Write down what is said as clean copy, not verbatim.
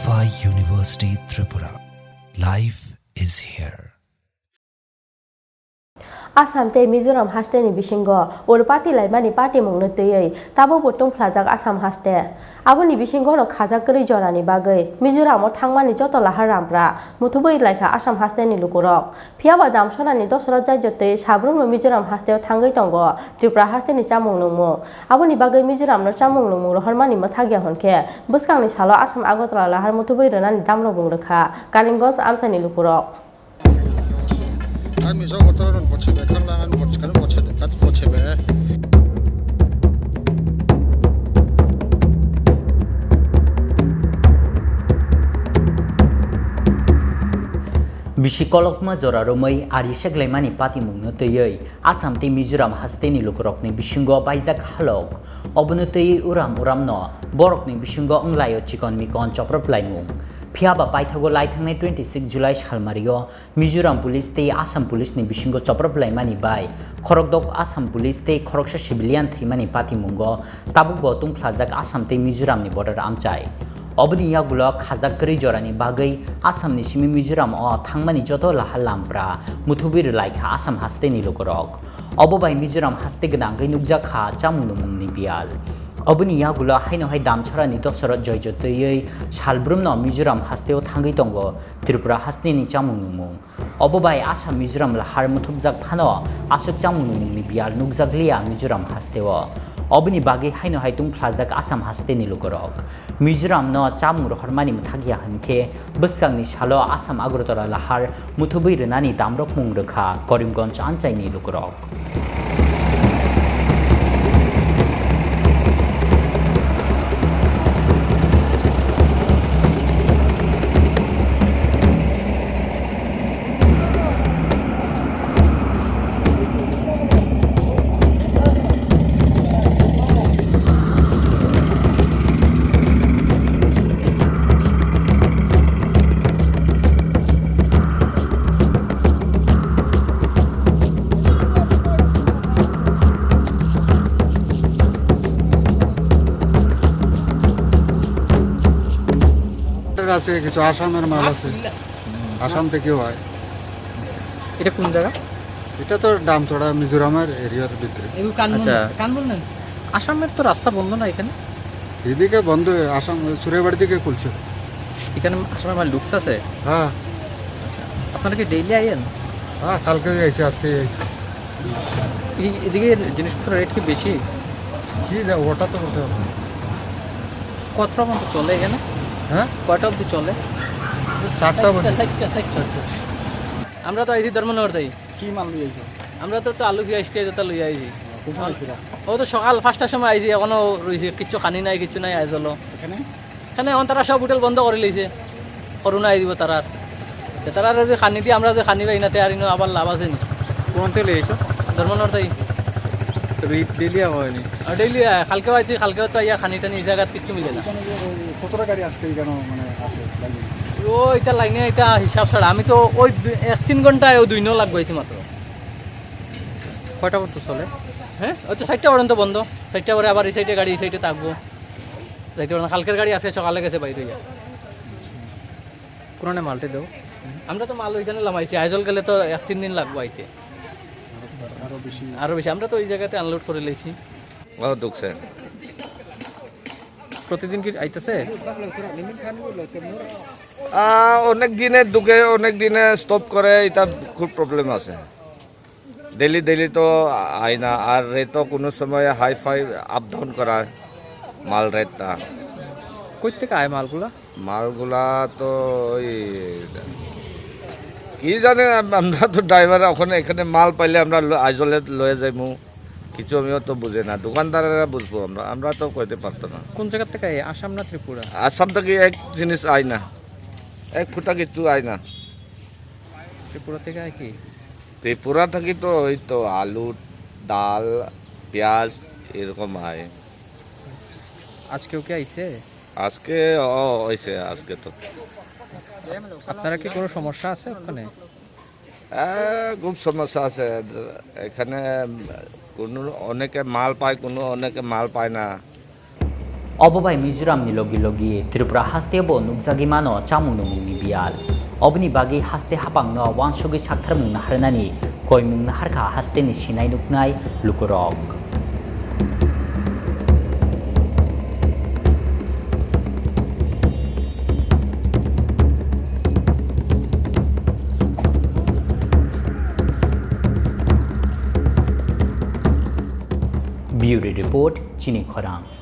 Alpha University Tripura. Life is here. Assam te Mizoram Hasteni bisingo or party laimani party mungno tei tabo Tongphwlajak Assam Haste aboni bisingo no khajak kri jorani bagai Mizoram or Thangmani joto lahar rampra muthuboi laika Assam Hasteni lukurok phiaba jamsonani dosra jajjote sabrum Mizoram Hasteo Thangwi tongo Tripura Hasteni Chamung Nwngmung aboni bagai Mizoram no Chamung Nwngmung hormani mathagya honke buskangni salo Assam Agotla lahar muthuboi rani damro bungrekha Kalimgos amsani lukurok আমি সব কতরন পছবে খানলান পছকান পছবে কাট পছবে Bisikolokma joraromai arisek laimani pati mungno teyei Assam te Mizoram Hasteni lukurokni bisingo baijak halok obono teyei uram no borokni bisingo onglayo chikon mikon choprop laimung phiaba paithago laithangnai 26 July salmario Mizoram police te Assam police ni bisingo choprop laimani bai khorokdok Assam police te khoroksa civilian thimani pati mungo tabukbo Tongphwlajak Assam te Mizoram ni border amchai oboni yagulo khajak kri jorani bagai Assam ni simi Mizoram o thangmani joto lahal lampra muthubir laikha Assam Hasteni lukurok obobai Mizoram Haste gdangai nukjakha Chamung Nwngmung ni bial oboni yagulo haino hai damchara ni dosra joyjotei salbrum no Mizoram Hasteo Thangwi tongo Tripura Hasteni Chamung Nwngmung obobai Assam Mizoram lahar muthubjak phano asuk Chamung Nwngmung ni bial nukjaklia Mizoram Hasteo oboni bagi haino hai Tongphwlajak Assam Hasteni lukurok Mizoram no Chamung hormani muthagya hanke buskangni salo Assam Agortala lahar muthubui renani damrok mungrekha Karimganj anchaini lukurok আছে কিছু আসামের মাল আছে আসাম থেকেও হয় এটা কোন জায়গা এটা তো দামচড়া মিজোরামের এরিয়ার ভিতরে আচ্ছা কান বললেন আসামের তো রাস্তা বন্ধ না এখানে এদিকে বন্ধ আসাম সুরেবাড়ি দিকে খুলছে এখানে আসামের মাল ঢুকতেছে হ্যাঁ আপনারা কি ডেইলি আইয়েন হ্যাঁ কালকে আইছে আজকে আইছে এদিকে জিনিসপত্রের রেট কি বেশি কি ওটা তো বলতে হবে কতটা মতো চলে এখানে হ্যাঁ কয়টা অবধি চলে 4টা বজে আমরা তো আইছি ধর্মনগর তাই কি মাল নিয়ে আইছো আমরা তো আলু কি আসতে যেটা লই আইছি ও তো সকাল 5টার সময় আইছি এখনো রইছে কিচ্ছু খানি নাই কিচ্ছু নাই আইজলো এখানে এখন তারা সব হোটেল বন্ধ করে লইছে করোনা আই দিব তারা যে খানি দিয়ে আমরা যে খানি পাই না তে আর আবার লাভ আছে নি কোন তেল এসো ধর্মনগর তাই ডেইলি হয়নি আর ডেইলি কালকে আইছি কালকে তো ইয়া খানি টানি এই জায়গা কিচ্ছু মিলে না কতটা গাড়ি আজকে কেন মানে আছে ও এটা লাইনে এটা হিসাব ছাড়া আমি তো ওই 1-3 ঘন্টায় 2 ন লাগবে মাত্র কয়টা পর্যন্ত চলে হ্যাঁ ওই তো 4টা পর্যন্ত বন্ধ 4টা পরে আবার এই সাইডে গাড়ি এই সাইডে থাকবো যাইতে পারবো কালকের গাড়ি আজকে সকালে গেছে বাইরে যা পুরানে মালটা দেও আমরা তো মাল ওইখানে লামাইছি আইজল গেলে তো 1-3 দিন লাগবে আইতে আরো বেশি আমরা তো ওই জায়গাতে আনলোড করে লইছি ঢুকছে প্রতিদিন কি আইতেছে অনেক দিনে ঢুকে অনেক দিনে স্টপ করে এটা খুব প্রবলেম আছে ডেলি তো আয় না আর রেটও কোনো সময় হাই ফাই আপ ডাউন করা মাল রেটটা কই থেকে আয় মালগুলা তো ওই কি জানে আমরা তো ড্রাইভার ওখানে এখানে মাল পাইলে আমরা আইজলে লয়ে যাইমু কিছু আমিও তো বুঝে না দোকানদারেরা বুঝবো আমরা তো কইতে পারতো না কোন জায়গা থেকে আসাম না ত্রিপুরা আসাম থেকে এক জিনিস আয় না এক ফুটা কিছু আয় না ত্রিপুরা থেকে আয় কি ত্রিপুরা থেকে তো ওই তো আলু ডাল পেঁয়াজ এরকম আয় আজকেও কি আইছে আজকে হয়েছে আজকে তো আপনারা কি কোনো সমস্যা আছে ওখানে খুব সমস্যা আছে এখানে কোনো অনেকে মাল পায় কোনো অনেকে মাল পায় না Obobai Mizoram ni logi Tripura Hasteo bo nukjagi mano Chamung Nwngmung ni bial. Obni bagi Haste hapang no wansogi saktarmung naharnani koimung naharka Haste ni sinai nuknai lukurok. Bureau Report, Chini Khorang.